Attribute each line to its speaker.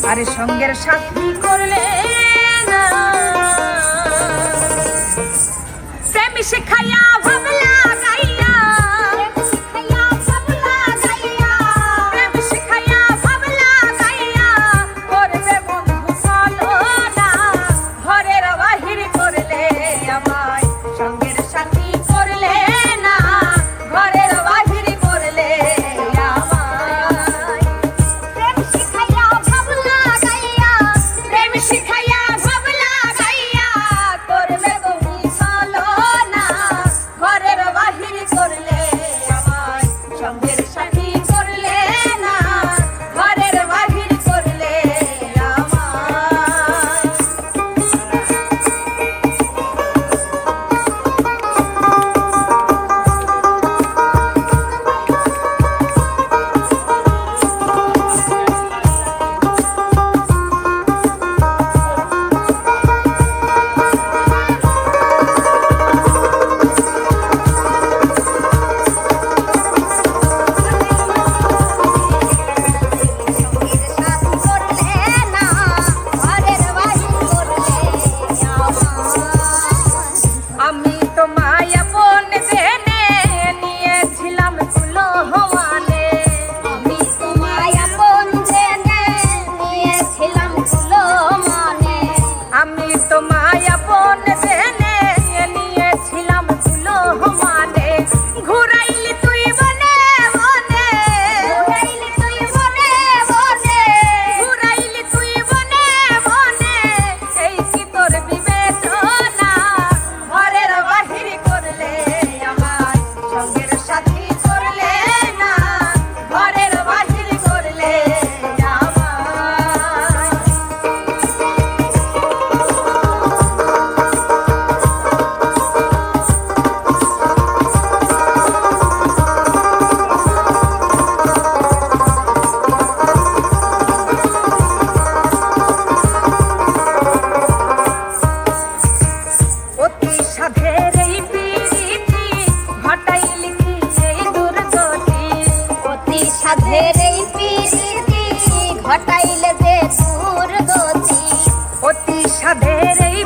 Speaker 1: আরে সঙ্গের সাথী করলে না প্রেম শিখাইয়া ভাবলা গাইয়া প্রেম শিখাইয়া ভাবলা গাইয়া করবে বন্ধু চলো না ঘরের বাহির করলে আমায় সঙ্গের সাথী করলে না ঘরের বাহির করলে আমায় প্রেম শিখাইয়া ভাবলা গাইয়া প্রেম শিখাইয়া ভাবলা গাইয়া করবে বন্ধু চলো না ঘরের বাহির করলে আমায় সঙ্গের সাথী করলে না ঘরের বাহির করলে আমায় আমি তোমায় আপন জেনে নিয়েছিলাম তুলোহমানে
Speaker 2: আমি তোমায় আপন জেনে নিয়েছিলাম তুলোমানে
Speaker 1: আমি তোমায় আপন জেনে নিয়েছিলাম তুলোহমানে ঘুরাইলি তুই বনে বনে
Speaker 2: ঘুরাইলি তুই বনে বনে
Speaker 1: ঘুরাইলি তুই বনে বনে এই কি তোর বিবেচনা ঘরের বাহির করলে আমায় সঙ্গের সাথী করলে না ঘরের বাহির করলে আমায় অতি সাধের এই প্রীতি ঘটাইলি কি এই দুর্গতি
Speaker 2: অতি সাধের এই প্রীতি ঘটাইলে যে দুর্গতি
Speaker 1: অতি সাধের এই